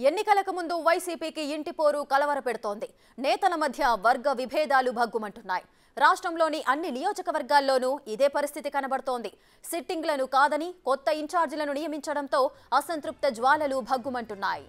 ఎన్నికలకు ముందు వైసీపీకి ఇంటి పోరు కలవరపెడుతోంది. నేతల మధ్య వర్గ విభేదాలు భగ్గుమంటున్నాయి. రాష్ట్రంలోని అన్ని నియోజకవర్గాల్లోనూ ఇదే పరిస్థితి కనబడుతోంది. సిట్టింగ్లను కాదని కొత్త ఇన్ఛార్జీలను నియమించడంతో అసంతృప్త జ్వాలలు భగ్గుమంటున్నాయి.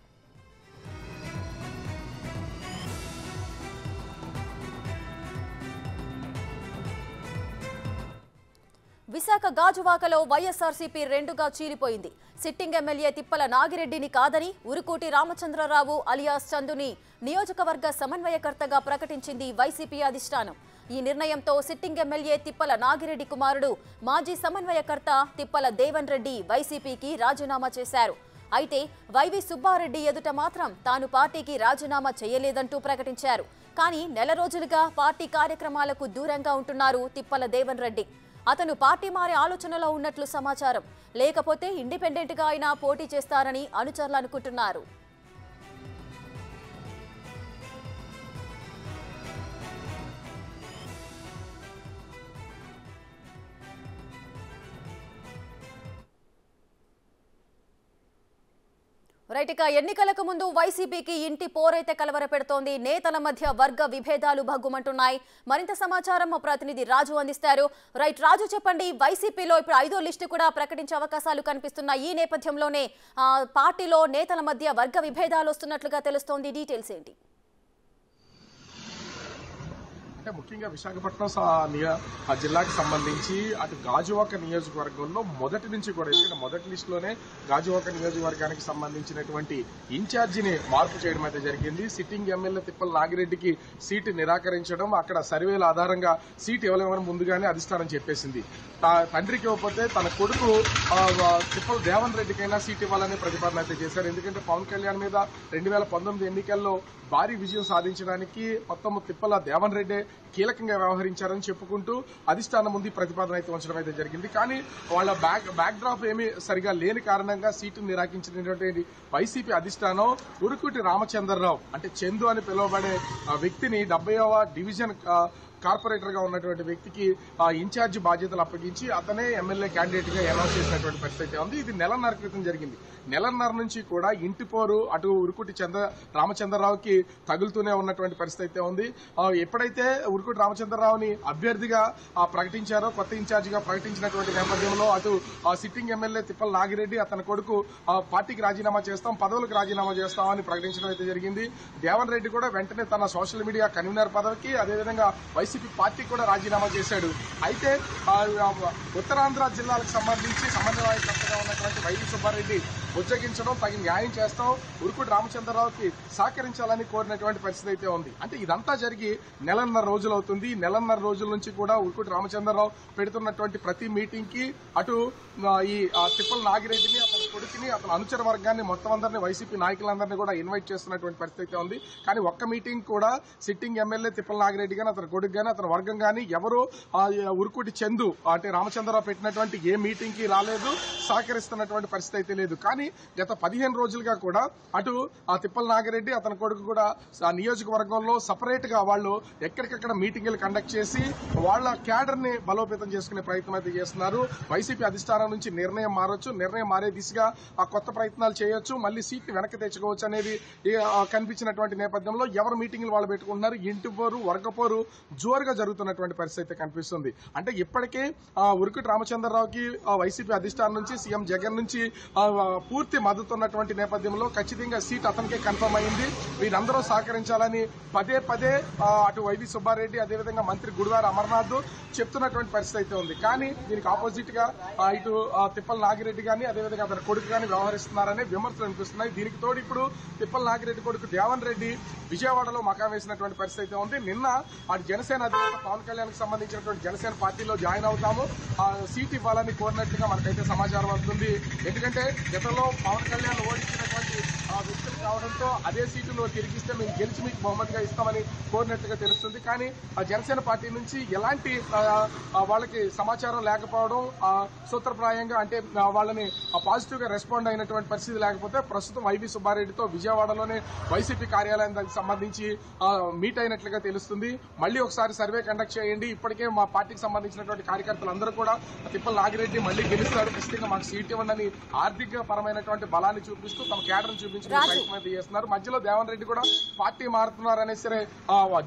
విశాఖ గాజువాకలో వైఎస్ఆర్సీపీ రెండుగా చీలిపోయింది. సిట్టింగ్ ఎమ్మెల్యే తిప్పల నాగిరెడ్డిని కాదని ఉరుకూటి రామచంద్రరావు అలియాస్ చందుని నియోజకవర్గ సమన్వయకర్తగా ప్రకటించింది వైసీపీ అధిష్టానం. ఈ నిర్ణయంతో సిట్టింగ్ ఎమ్మెల్యే తిప్పల నాగిరెడ్డి కుమారుడు మాజీ సమన్వయకర్త తిప్పల దేవన్ రెడ్డి వైసీపీకి రాజీనామా చేశారు. అయితే వైవి సుబ్బారెడ్డి ఎదుట మాత్రం తాను పార్టీకి రాజీనామా చేయలేదంటూ ప్రకటించారు. కానీ నెల రోజులుగా పార్టీ కార్యక్రమాలకు దూరంగా ఉంటున్నారు తిప్పల దేవన్ రెడ్డి. అతను పార్టీ మారే ఆలోచనలో ఉన్నట్లు సమాచారం. లేకపోతే ఇండిపెండెంట్ గా అయినా పోటీ చేస్తారని అనుచరులు అనుకుంటున్నారు. రైట్, ఇక ఎన్నికలకు ముందు వైసీపీకి ఇంటి పోరైతే కలవరపెడుతోంది. నేతల మధ్య వర్గ విభేదాలు భగ్గుమంటున్నాయి. మరింత సమాచారం మా ప్రతినిధి రాజు అందిస్తారు. రైట్ రాజు, చెప్పండి. వైసీపీలో ఇప్పుడు 5వ లిస్టు కూడా ప్రకటించే అవకాశాలు కనిపిస్తున్నాయి. ఈ నేపథ్యంలోనే పార్టీలో నేతల మధ్య వర్గ విభేదాలు వస్తున్నట్లుగా తెలుస్తోంది. డీటెయిల్స్ ఏంటి? అంటే ముఖ్యంగా విశాఖపట్నం జిల్లాకు సంబంధించి అటు గాజువాక నియోజకవర్గంలో మొదటి నుంచి కూడా, ఎందుకంటే మొదటి లిస్టులోనే గాజువాక నియోజకవర్గానికి సంబంధించినటువంటి ఇన్ఛార్జిని మార్పు చేయడం అయితే జరిగింది. సిట్టింగ్ ఎమ్మెల్యే తిప్పల నాగిరెడ్డికి సీటు నిరాకరించడం, అక్కడ సర్వేల ఆధారంగా సీటు ఇవ్వలేమని ముందుగానే అధిష్టానం చెప్పేసింది. తండ్రికి ఇవ్వకపోతే తన కొడుకు తిప్పల దేవన్ రెడ్డికైనా సీటు ఇవ్వాలని ప్రతిపాదన అయితే చేశారు. ఎందుకంటే పవన్ కళ్యాణ్ మీద 2019 ఎన్నికల్లో భారీ విజయం సాధించడానికి మొత్తం తిప్పల దేవన్ రెడ్డి కీలకంగా వ్యవహరించారని చెప్పుకుంటూ అధిష్టానం ముందు ప్రతిపాదన అయితే ఉంచడం అయితే జరిగింది. కానీ వాళ్ళ బ్యాక్ డ్రాప్ ఏమీ సరిగా లేని కారణంగా సీటును నిరాకరించినటువంటి వైసీపీ అధిష్టానం ఉరుకూటి రామచంద్రరావు, అంటే చందు అని పిలువబడే వ్యక్తిని 70వ డివిజన్ కార్పొరేటర్ గా ఉన్నటువంటి వ్యక్తికి ఇన్ఛార్జి బాధ్యతలు అప్పగించి అతనే ఎమ్మెల్యే క్యాండిడేట్ గా అనౌన్స్ చేసినటువంటి పరిస్థితి ఉంది. ఇది నెలన్నర క్రితం జరిగింది. నెలన్నర నుంచి కూడా ఇంటి పోరు అటు ఉరుకుటి రామచంద్రరావుకి తగులుతూనే ఉన్నటువంటి పరిస్థితి ఉంది. ఎప్పుడైతే ఉరుకుటి రామచంద్రరావుని అభ్యర్థిగా ప్రకటించారో, కొత్త ఇన్ఛార్జిగా ప్రకటించినటువంటి నేపథ్యంలో అటు సిట్టింగ్ ఎమ్మెల్యే తిప్పల నాగిరెడ్డి అతని కొడుకు పార్టీకి రాజీనామా చేస్తాం, పదవులకు రాజీనామా చేస్తామని ప్రకటించడం అయితే జరిగింది. దేవన్ రెడ్డి కూడా వెంటనే తన సోషల్ మీడియా కన్వీనర్ పదవికి, అదేవిధంగా వైసీపీ పార్టీ కూడా రాజీనామా చేశాడు. అయితే ఉత్తరాంధ్ర జిల్లాలకు సంబంధించి సమన్వయకర్తగా ఉన్నటువంటి వైవి సుబ్బారెడ్డి బుజ్జగించడం, తగిన న్యాయం చేస్తాం, ఉరుకుటి రామచంద్రరావుకి సహకరించాలని కోరినటువంటి పరిస్థితి అయితే ఉంది. అంటే ఇదంతా జరిగి నెలన్నర రోజులు అవుతుంది. నెలన్నర రోజుల నుంచి కూడా ఉరుకుటి రామచంద్రరావు పెడుతున్నటువంటి ప్రతి మీటింగ్ కి అటు ఈ తిప్పల నాగిరెడ్డిని, అతని కొడుకుని, అతని అనుచర వర్గాన్ని మొత్తం అందరినీ, వైసీపీ నాయకులందరినీ కూడా ఇన్వైట్ చేస్తున్నటువంటి పరిస్థితి ఉంది. కానీ ఒక్క మీటింగ్ కూడా సిట్టింగ్ ఎమ్మెల్యే తిప్పల నాగిరెడ్డి గాని, అతని కొడుకు గాని, అతని వర్గం గాని ఎవరు ఉరుకుటి చందు అంటే రామచంద్రరావు పెట్టినటువంటి ఏ మీటింగ్ కి రాలేదు, సహకరిస్తున్నటువంటి పరిస్థితి అయితే లేదు. కానీ గత 15 రోజులుగా కూడా అటు తిప్పల నాగిరెడ్డి, అతని కొడుకు కూడా నియోజకవర్గంలో సపరేట్ గా వాళ్ళు ఎక్కడికక్కడ మీటింగులు కండక్ట్ చేసి వాళ్ళ క్యాడర్ ని బలోపేతం చేసుకునే ప్రయత్నం అయితే చేస్తున్నారు. వైసీపీ అధిష్టానం నుంచి నిర్ణయం మారొచ్చు, నిర్ణయం మారే దిశగా కొత్త ప్రయత్నాలు చేయొచ్చు, మళ్లీ సీట్ ని వెనక్కి తెచ్చుకోవచ్చు అనేది కనిపించినటువంటి నేపథ్యంలో ఎవరు మీటింగులు వాళ్ళు పెట్టుకుంటున్నారు. ఇంటి పోరు, వర్గపోరు జోరుగా జరుగుతున్నటువంటి పరిస్థితి కనిపిస్తుంది. అంటే ఇప్పటికే ఉరుకుటి రామచంద్రరావుకి వైసీపీ అధిష్టానం నుంచి, సీఎం జగన్ నుంచి పూర్తి మద్దతు ఉన్నటువంటి నేపథ్యంలో ఖచ్చితంగా సీట్ అతనికే కన్ఫర్మ్ అయింది. వీరందరూ సహకరించాలని పదే పదే అటు వైవి సుబ్బారెడ్డి, అదేవిధంగా మంత్రి గుడివార అమర్నాథ్ చెప్తున్నటువంటి పరిస్థితి అయితే ఉంది. కానీ దీనికి ఆపోజిట్ గా ఇటు తిప్పల నాగిరెడ్డి గాని, అదేవిధంగా అతని కొడుకు గాని వ్యవహరిస్తున్నారనే విమర్శలు అనిపిస్తున్నాయి. దీనికి తోడు ఇప్పుడు తిప్పల నాగిరెడ్డి కొడుకు దేవన్ రెడ్డి విజయవాడలో మకాం వేసినటువంటి పరిస్థితి అయితే ఉంది. నిన్న అటు జనసేన అధినేత పవన్ కళ్యాణ్ కి సంబంధించినటువంటి జనసేన పార్టీలో జాయిన్ అవుతాము, సీట్ ఇవ్వాలని కోరినట్లుగా మనకైతే సమాచారం వస్తుంది. ఎందుకంటే గతంలో పవన్ కళ్యాణ్ ఓడించినటువంటి వ్యక్తులు కావడంతో అదే సీటును తిరిగిస్తే మేము గెలిచి మీకు బహుమతిగా ఇస్తామని కోరినట్లుగా తెలుస్తుంది. కానీ జనసేన పార్టీ నుంచి ఎలాంటి వాళ్ళకి సమాచారం లేకపోవడం, సూత్రప్రాయంగా అంటే వాళ్ళని పాజిటివ్ గా రెస్పాండ్ అయినటువంటి పరిస్థితి లేకపోతే ప్రస్తుతం వైవి సుబ్బారెడ్డితో విజయవాడలోనే వైసీపీ కార్యాలయానికి సంబంధించి మీట్ అయినట్లుగా తెలుస్తుంది. మళ్లీ ఒకసారి సర్వే కండక్ట్ చేయండి, ఇప్పటికే మా పార్టీకి సంబంధించినటువంటి కార్యకర్తలందరూ కూడా తిప్పల నాగిరెడ్డి మళ్లీ గెలుస్తాడు, ఖచ్చితంగా మాకు సీట్ ఇవ్వండి అని ఆర్థిక పరమైనటువంటి బలాన్ని చూపిస్తూ తమ క్యాడర్ను చూపించి కల్పించే ప్రయత్నం అయితే చేస్తున్నారు. మధ్యలో దేవన్ రెడ్డి కూడా పార్టీ మారుతున్నారు అనేసరి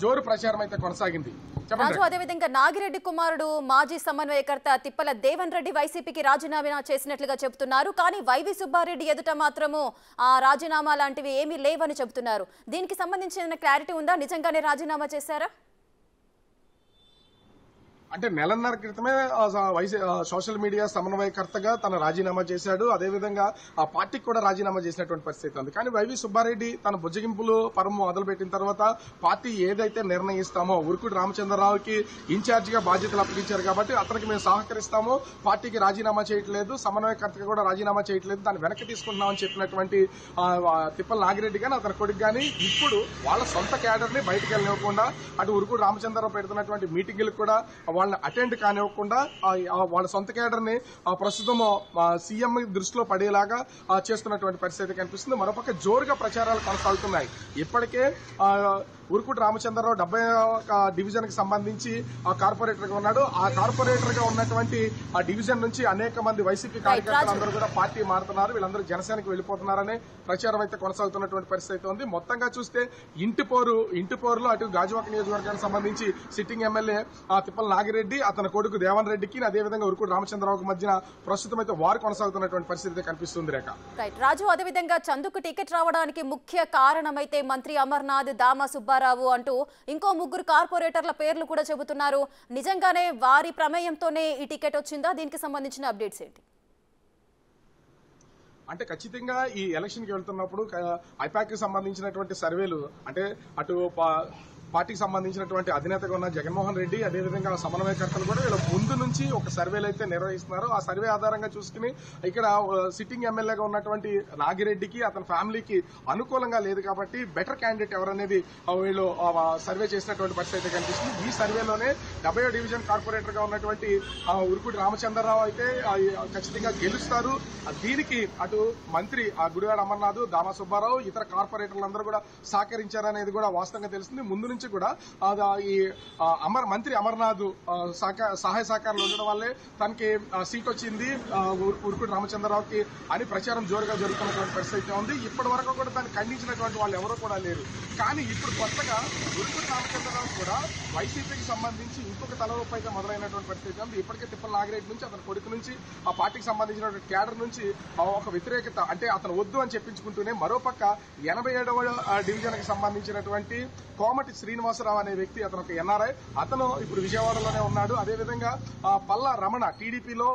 జోరు ప్రచారం అయితే కొనసాగింది. రాజు, అదేవిధంగా నాగిరెడ్డి కుమారుడు మాజీ సమన్వయకర్త తిప్పల దేవన్ రెడ్డి వైసీపీకి రాజీనామా చేసినట్లుగా చెబుతున్నారు. కానీ వైవి సుబ్బారెడ్డి ఎదుట మాత్రము ఆ రాజీనామా లాంటివి ఏమీ లేవని చెబుతున్నారు. దీనికి సంబంధించిన క్లారిటీ ఉందా? నిజంగానే రాజీనామా చేశారా? అంటే నెలన్నర క్రితమే సోషల్ మీడియా సమన్వయకర్తగా తన రాజీనామా చేశాడు. అదేవిధంగా ఆ పార్టీకి కూడా రాజీనామా చేసినటువంటి పరిస్థితి ఉంది. కానీ వైవి సుబ్బారెడ్డి తన బుజ్జగింపులు పరము మొదలుపెట్టిన తర్వాత పార్టీ ఏదైతే నిర్ణయిస్తామో ఉరుకుటి రామచంద్రరావుకి ఇన్ఛార్జ్ గా బాధ్యతలు అప్పగించారు కాబట్టి అతనికి మేము సహకరిస్తాము, పార్టీకి రాజీనామా చేయట్లేదు, సమన్వయకర్తగా కూడా రాజీనామా చేయట్లేదు, దాన్ని వెనక్కి తీసుకుంటున్నామని చెప్పినటువంటి తిప్పల నాగిరెడ్డి గాని అతని కొడుకు గాని ఇప్పుడు వాళ్ళ సొంత క్యాడర్ ని బయటకు వెళ్ళనివ్వకుండా అటు ఉరుకుటి రామచంద్రరావు పెడుతున్నటువంటి మీటింగులకు కూడా వాళ్ళని అటెండ్ కానివ్వకుండా వాళ్ళ సొంత కేడర్ ని ప్రస్తుతం సీఎం దృష్టిలో పడేలాగా చేస్తున్నటువంటి పరిస్థితి కనిపిస్తుంది. మరోపక్క జోరుగా ప్రచారాలు కొనసాగుతున్నాయి. ఇప్పటికే ఉరుకుటి రామచంద్రరావు 70వ డివిజన్ కి సంబంధించి కార్పొరేటర్ గా ఉన్నాడు. ఆ కార్పొరేటర్ గా ఉన్నటువంటి ఆ డివిజన్ నుంచి అనేక మంది వైసీపీ కార్యకర్తలందరూ కూడా పార్టీ మారుతున్నారు, వీళ్ళందరూ జనసేనకి వెళ్లిపోతున్నారనే ప్రచారం అయితే కొనసాగుతున్నటువంటి పరిస్థితి ఉంది. మొత్తంగా చూస్తే ఇంటి పోరులో అటు గాజువాక నియోజకవర్గానికి సంబంధించి సిట్టింగ్ ఎమ్మెల్యే తిప్పల నాగిరెడ్డి అతని కొడుకు దేవన్ రెడ్డికి అదేవిధంగా ఉరుకుటి రామచంద్రరావుకి మధ్య ప్రస్తుతం అయితే వారు కొనసాగుతున్నటువంటి పరిస్థితి కనిపిస్తుంది. రేఖ రాజు, అదేవిధంగా చందుకు టికెట్ రావడానికి ముఖ్య కారణమైతే మంత్రి అమర్నాథ్, దామా సుబ్బారావు అంటూ ఇంకో ముగ్గురు కార్పొరేటర్ల పేర్లు కూడా చెబుతున్నారు. నిజంగానే వారి ప్రమేయంతోనే ఈ టికెట్ వచ్చిందా? దీనికి సంబంధించిన అప్డేట్స్ ఏంటి? అంటే ఖచ్చితంగా ఈ ఎలక్షన్ కి వెళ్తున్నప్పుడు ఐపాక్ కి సంబంధించినటువంటి సర్వేలు అంటే అటు పార్టీకి సంబంధించినటువంటి అధినేతగా ఉన్న జగన్మోహన్ రెడ్డి అదేవిధంగా సమన్వయకర్తలు కూడా వీళ్ళ ముందు నుంచి ఒక సర్వేలు అయితే నిర్వహిస్తున్నారు. ఆ సర్వే ఆధారంగా చూసుకుని ఇక్కడ సిట్టింగ్ ఎమ్మెల్యేగా ఉన్నటువంటి నాగిరెడ్డికి అతని ఫ్యామిలీకి అనుకూలంగా లేదు కాబట్టి బెటర్ క్యాండిడేట్ ఎవరనేది వీళ్ళు సర్వే చేసినటువంటి పరిస్థితి కనిపిస్తుంది. ఈ సర్వేలోనే 70వ డివిజన్ కార్పొరేటర్ గా ఉన్నటువంటి ఉరుకుటి రామచంద్రరావు అయితే ఖచ్చితంగా గెలుస్తారు. దీనికి అటు మంత్రి గుడివాడ అమర్నాథ్, దామా సుబ్బారావు ఇతర కార్పొరేటర్లందరూ కూడా సహకరించారనేది కూడా వాస్తవంగా తెలుస్తుంది. ముందు నుంచి కూడా ఈ మంత్రి అమర్నాథ్ సహాయ సహకారాలు ఉండడం వల్లే తనకి సీట్ వచ్చింది ఉరుకుటి రామచంద్రరావుకి అని ప్రచారం జోరుగా జరుగుతున్నటువంటి పరిస్థితి ఉంది. ఇప్పటి వరకు కూడా దాన్ని ఖండించినటువంటి వాళ్ళు ఎవరూ కూడా లేరు. కానీ ఇప్పుడు కొత్తగా ఉరుకుటి రామచంద్రరావు కూడా వైసీపీకి సంబంధించి ఇంకొక తలవైపు అయితే మొదలైనటువంటి పరిస్థితి ఉంది. ఇప్పటికే తిప్పల నాగిరెడ్డి నుంచి అతని కొడుకు నుంచి ఆ పార్టీకి సంబంధించినటువంటి క్యాడర్ నుంచి ఒక వ్యతిరేకత అంటే అతను వద్దు అని చెప్పించుకుంటూనే మరోపక్క 87వ డివిజన్ కి సంబంధించినటువంటి కోమటి శ్రీనివాసరావు అనే వ్యక్తి అతను ఒక ఎన్ఆర్ఐ, అతను ఇప్పుడు విజయవాడలోనే ఉన్నాడు. అదేవిధంగా పల్లా రమణ టీడీపీలో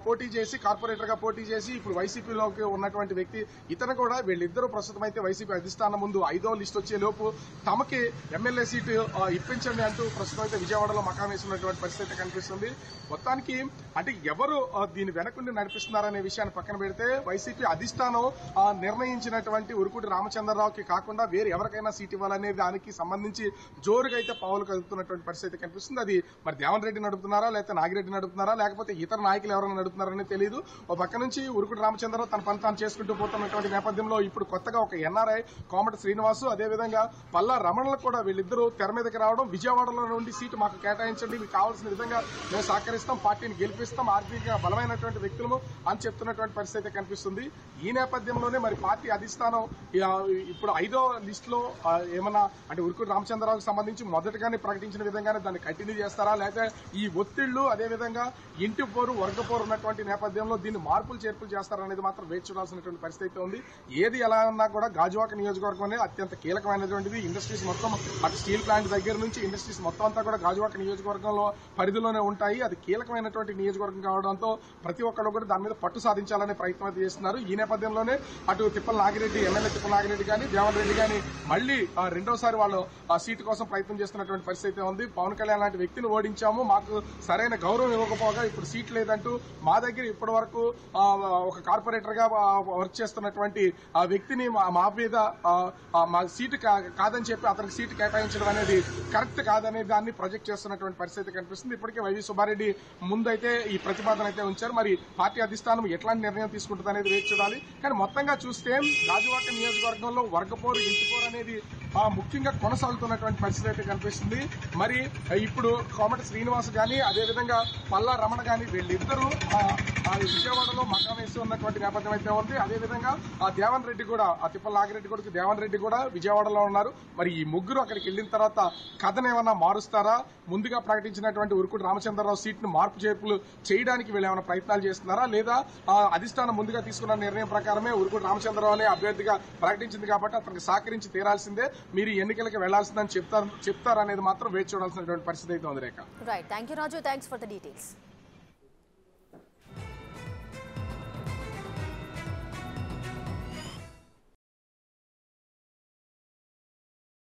పోటీ చేసి కార్పొరేటర్ గా పోటీ చేసి ఇప్పుడు వైసీపీలోకి ఉన్నటువంటి వ్యక్తి ఇతను కూడా వీళ్ళిద్దరూ ప్రస్తుతం అయితే వైసీపీ అధిష్టానం ముందు 5వ లిస్ట్ వచ్చే లోపు తమకి ఎమ్మెల్యే సీటు ఇప్పించండి అంటూ ప్రస్తుతం అయితే విజయవాడలో మకాం వేసినటువంటి పరిస్థితి కనిపిస్తుంది. మొత్తానికి అంటే ఎవరు దీని వెనకుండి నడిపిస్తున్నారనే విషయాన్ని పక్కన పెడితే వైసీపీ అధిష్టానం నిర్ణయించినటువంటి ఉరుకుటి రామచంద్రరావుకి కాకుండా వేరే ఎవరికైనా సీట్ ఇవ్వాలనే దానికి సంబంధించి జోరుగా అయితే పావులు కదుపుతున్నటువంటి పరిస్థితి కనిపిస్తుంది. అది మరి దేవన్ రెడ్డి నడుపుతున్నారా లేకపోతే నాగిరెడ్డి నడుపుతున్నారా లేకపోతే ఇతర నాయకులు ఎవరైనా నడుపుతున్నారని తెలియదు. ఒక పక్క నుంచి ఉరుకుటి రామచంద్రరావు తన పని తాను చేసుకుంటూ పోతున్నటువంటి నేపథ్యంలో ఇప్పుడు కొత్తగా ఒక ఎన్ఆర్ఐ కోమటి శ్రీనివాసు అదేవిధంగా పల్లా రమణలకు కూడా వీళ్ళిద్దరూ తెర మీదకి రావడం, విజయవాడలో నుండి సీటు మాకు కేటాయించండి, మీకు కావాల్సిన విధంగా మేము సహకరిస్తాం, పార్టీని గెలిపిస్తాం, ఆర్థికంగా బలమైనటువంటి వ్యక్తులు అని చెప్తున్నటువంటి పరిస్థితి కనిపిస్తుంది. ఈ నేపథ్యంలోనే మరి పార్టీ అధిష్టానం ఇప్పుడు 5వ లిస్ట్ లో ఏమన్నా అంటే ఉరుకుటి రామచంద్రరావుకి సంబంధించి మొదటగానే ప్రకటించిన విధంగానే దాన్ని కంటిన్యూ చేస్తారా లేకపోతే ఈ ఒత్తిళ్లు అదేవిధంగా ఇంటి పోరు వర్గ పోరు ఉన్నటువంటి నేపథ్యంలో దీన్ని మార్పులు చేర్పులు చేస్తారనేది మాత్రం వేచి చూడాల్సినటువంటి పరిస్థితి ఉంది. ఏది ఎలా ఉన్నా కూడా గాజువాక నియోజకవర్గం అనేది అత్యంత కీలకమైనటువంటిది. ఇండస్ట్రీస్ మొత్తం అటు స్టీల్ ప్లాంట్ దగ్గర నుంచి ఇండస్ట్రీస్ మొత్తం అంతా కూడా గాజువాక నియోజకవర్గంలో పరిధిలోనే ఉంటాయి. అది కీలకమైనటువంటి నియోజకవర్గం కావడంతో ప్రతి ఒక్కళ్ళు కూడా దాని మీద పట్టు సాధించాలనే ప్రయత్నం అయితే చేస్తున్నారు. ఈ నేపథ్యంలోనే అటు తిప్పల నాగిరెడ్డి ఎమ్మెల్యే తిప్పల నాగిరెడ్డి కానీ దేవన్ రెడ్డి కానీ మళ్లీ రెండోసారి వాళ్ళు ఆ సీటు కోసం ప్రయత్నం చేస్తున్నటువంటి పరిస్థితి ఉంది. పవన్ కళ్యాణ్ లాంటి వ్యక్తిని ఓడించాము, మాకు సరైన గౌరవం ఇవ్వకపోగా ఇప్పుడు సీట్ లేదంటూ మా దగ్గర ఇప్పటి వరకు ఒక కార్పొరేటర్ గా వర్క్ చేస్తున్నటువంటి ఆ వ్యక్తిని మా మీద మా సీటు కాదని చెప్పి అతనికి సీటు కేటాయించడం అనేది కరెక్ట్ కాదనే దాన్ని ప్రొజెక్ట్ చేస్తున్నటువంటి పరిస్థితి కనిపిస్తుంది. ఇప్పటికే వైవి సుబ్బారెడ్డి ముందైతే ఈ ప్రతిపాదన అయితే ఉంచారు. మరి పార్టీ అధిష్టానం ఎట్లాంటి నిర్ణయం తీసుకుంటుంది అనేది వేచి చూడాలి. కానీ మొత్తంగా చూస్తే గాజువాక నియోజకవర్గంలో వర్గపోరు ఇంటిపోరు అనేది ముఖ్యంగా కొనసాగుతున్నటువంటి ఉన్నటువంటి పరిస్థితి అయితే కనిపిస్తుంది. మరి ఇప్పుడు కోమటి శ్రీనివాస్ గాని అదేవిధంగా పల్లా రమణ గాని వీళ్ళిద్దరూ విజయవాడలో మకాం వేసి ఉన్నటువంటి నేపథ్యం అయితే ఉంది. అదేవిధంగా ఆ దేవన్ రెడ్డి కూడా, ఆ తిప్పల నాగిరెడ్డి కొడుకు దేవన్ రెడ్డి కూడా విజయవాడలో ఉన్నారు. మరి ఈ ముగ్గురు అక్కడికి వెళ్లిన తర్వాత కథను ఏమన్నా మారుస్తారా? ముందుగా ప్రకటించినటువంటి ఉరుకుటి రామచంద్రరావు సీట్ ను మార్పు చేర్పులు చేయడానికి వీళ్ళు ఏమైనా ప్రయత్నాలు చేస్తున్నారా, లేదా అధిష్టానం ముందుగా తీసుకున్న నిర్ణయం ప్రకారమే ఉరుకుటి రామచంద్రరావు అనే అభ్యర్థిగా ప్రకటించింది కాబట్టి అతనికి సహకరించి తీరాల్సిందే, మీరు ఎన్నికలకు వెళ్లాల్సిందని చెప్తారనేది మాత్రం వేచి చూడాల్సినటువంటి పరిస్థితి అయితే ఉంది. Rekha. Right, thank you Raju, thanks for the details.